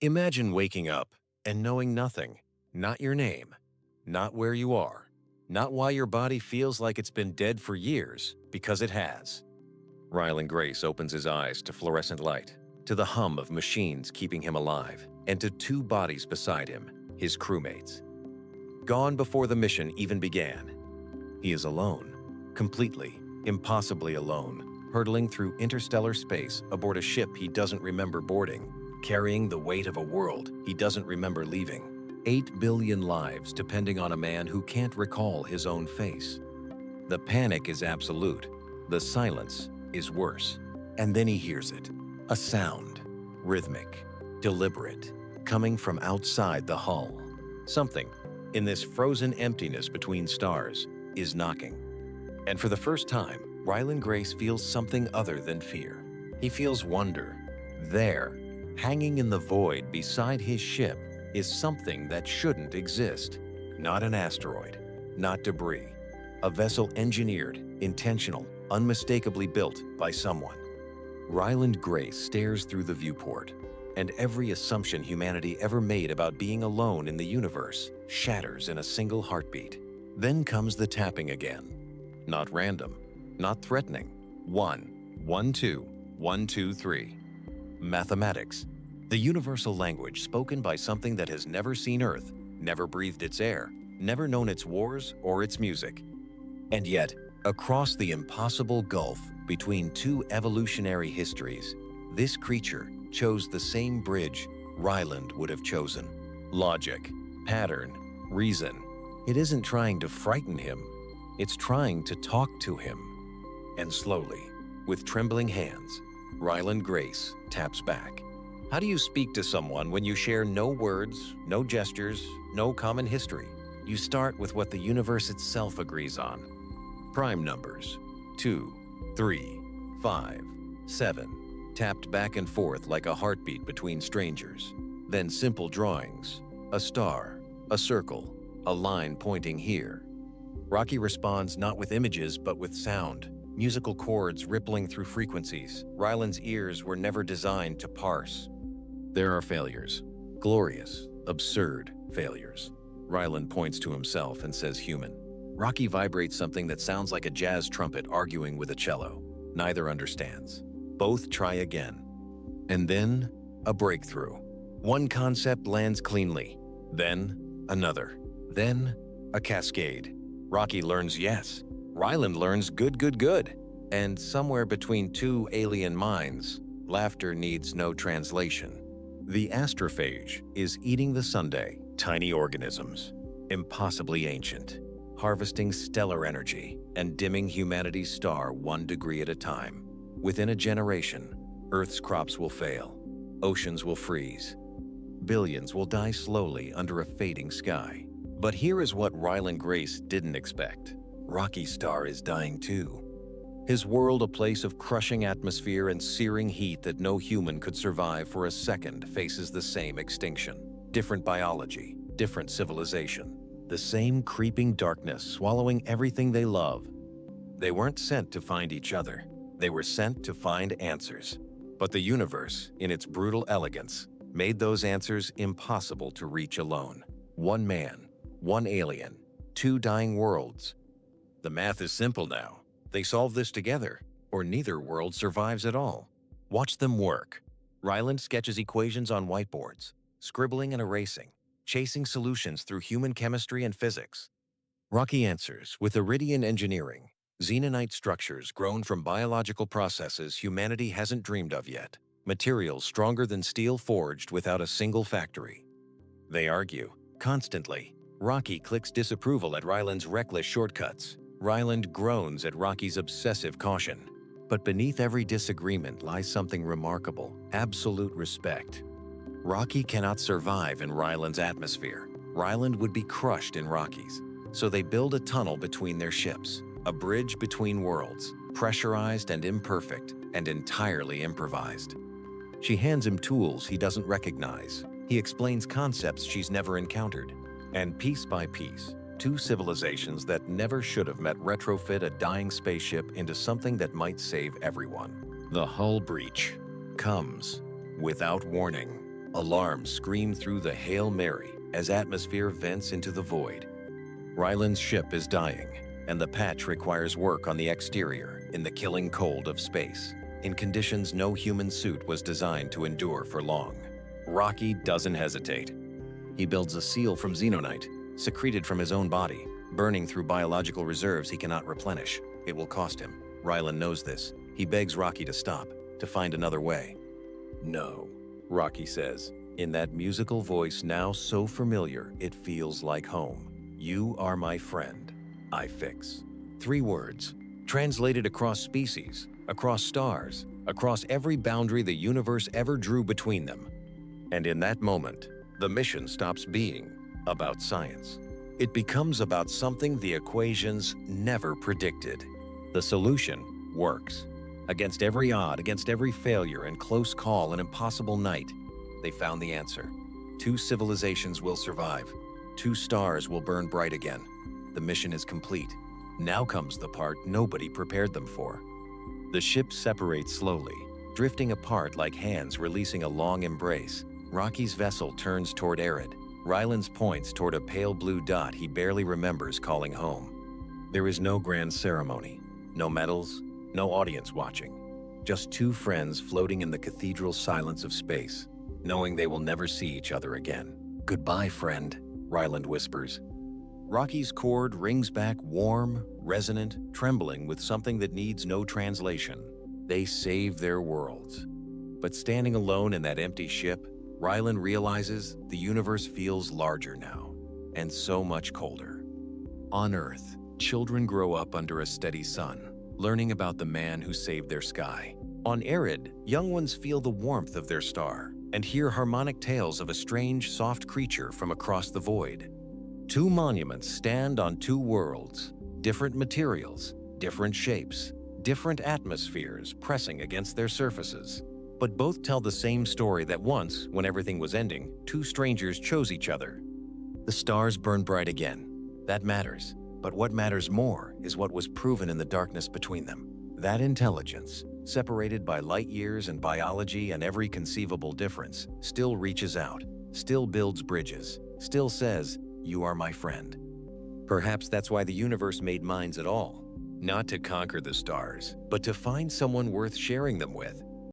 Imagine waking up and knowing nothing, not your name, not where you are, not why your body feels like it's been dead for years, because it has. Ryland Grace opens his eyes to fluorescent light, to the hum of machines keeping him alive, and to two bodies beside him, his crewmates. Gone before the mission even began. He is alone, completely, impossibly alone, hurtling through interstellar space aboard a ship he doesn't remember boarding, carrying the weight of a world he doesn't remember leaving. 8 billion lives depending on a man who can't recall his own face. The panic is absolute. The silence is worse. And then he hears it. A sound, rhythmic, deliberate, coming from outside the hull. Something, in this frozen emptiness between stars, is knocking. And for the first time, Ryland Grace feels something other than fear. He feels wonder. There, hanging in the void beside his ship, is something that shouldn't exist. Not an asteroid, not debris. A vessel engineered, intentional, unmistakably built by someone. Ryland Grace stares through the viewport, and every assumption humanity ever made about being alone in the universe shatters in a single heartbeat. Then comes the tapping again. Not random, not threatening. 1, 1, 2, 1, 2, 3. Mathematics. The universal language spoken by something that has never seen Earth, never breathed its air, never known its wars or its music. And yet, across the impossible gulf between two evolutionary histories, this creature chose the same bridge Ryland would have chosen. Logic, pattern, reason. It isn't trying to frighten him, it's trying to talk to him. And slowly, with trembling hands, Ryland Grace taps back. How do you speak to someone when you share no words, no gestures, no common history? You start with what the universe itself agrees on. Prime numbers, 2, 3, 5, 7, tapped back and forth like a heartbeat between strangers. Then simple drawings, a star, a circle, a line pointing here. Rocky responds not with images but with sound, musical chords rippling through frequencies Ryland's ears were never designed to parse. There are failures, glorious, absurd failures. Ryland points to himself and says human. Rocky vibrates something that sounds like a jazz trumpet arguing with a cello. Neither understands. Both try again. And then, a breakthrough. One concept lands cleanly. Then, another. Then, a cascade. Rocky learns yes. Ryland learns good, good, good. And somewhere between two alien minds, laughter needs no translation. The astrophage is eating the sundae, tiny organisms, impossibly ancient, harvesting stellar energy and dimming humanity's star 1 degree at a time. Within a generation, Earth's crops will fail, oceans will freeze, billions will die slowly under a fading sky. But here is what Ryland Grace didn't expect. Rocky's star is dying too. His world, a place of crushing atmosphere and searing heat that no human could survive for a second, faces the same extinction. Different biology, different civilization. The same creeping darkness swallowing everything they love. They weren't sent to find each other. They were sent to find answers. But the universe, in its brutal elegance, made those answers impossible to reach alone. One man, one alien, two dying worlds. The math is simple now. They solve this together, or neither world survives at all. Watch them work. Ryland sketches equations on whiteboards, scribbling and erasing, chasing solutions through human chemistry and physics. Rocky answers with Iridian engineering, xenonite structures grown from biological processes humanity hasn't dreamed of yet, materials stronger than steel forged without a single factory. They argue, constantly. Rocky clicks disapproval at Ryland's reckless shortcuts. Ryland groans at Rocky's obsessive caution. But beneath every disagreement lies something remarkable, absolute respect. Rocky cannot survive in Ryland's atmosphere. Ryland would be crushed in Rocky's. So they build a tunnel between their ships, a bridge between worlds, pressurized and imperfect, and entirely improvised. She hands him tools he doesn't recognize. He explains concepts she's never encountered. And piece by piece, two civilizations that never should have met retrofit a dying spaceship into something that might save everyone. The hull breach comes without warning. Alarms scream through the Hail Mary as atmosphere vents into the void. Ryland's ship is dying, and the patch requires work on the exterior in the killing cold of space, in conditions no human suit was designed to endure for long. Rocky doesn't hesitate. He builds a seal from xenonite, secreted from his own body, burning through biological reserves he cannot replenish. It will cost him. Ryland knows this. He begs Rocky to stop, to find another way. "No," Rocky says, in that musical voice now so familiar it feels like home. "You are my friend. I fix." 3 words, translated across species, across stars, across every boundary the universe ever drew between them. And in that moment, the mission stops being about science. It becomes about something the equations never predicted. The solution works. Against every odd, against every failure and close call and impossible night, they found the answer. 2 civilizations will survive. 2 stars will burn bright again. The mission is complete. Now comes the part nobody prepared them for. The ship separates slowly, drifting apart like hands releasing a long embrace. Rocky's vessel turns toward Arid. Ryland's points toward a pale blue dot he barely remembers calling home. There is no grand ceremony, no medals, no audience watching. Just 2 friends floating in the cathedral silence of space, knowing they will never see each other again. "Goodbye, friend," Ryland whispers. Rocky's chord rings back warm, resonant, trembling with something that needs no translation. They save their worlds. But standing alone in that empty ship, Ryland realizes the universe feels larger now, and so much colder. On Earth, children grow up under a steady sun, learning about the man who saved their sky. On Arid, young ones feel the warmth of their star and hear harmonic tales of a strange, soft creature from across the void. 2 monuments stand on 2 worlds, different materials, different shapes, different atmospheres pressing against their surfaces. But both tell the same story that once, when everything was ending, 2 strangers chose each other. The stars burn bright again. That matters. But what matters more is what was proven in the darkness between them. That intelligence, separated by light years and biology and every conceivable difference, still reaches out, still builds bridges, still says, "You are my friend." Perhaps that's why the universe made minds at all. Not to conquer the stars, but to find someone worth sharing them with.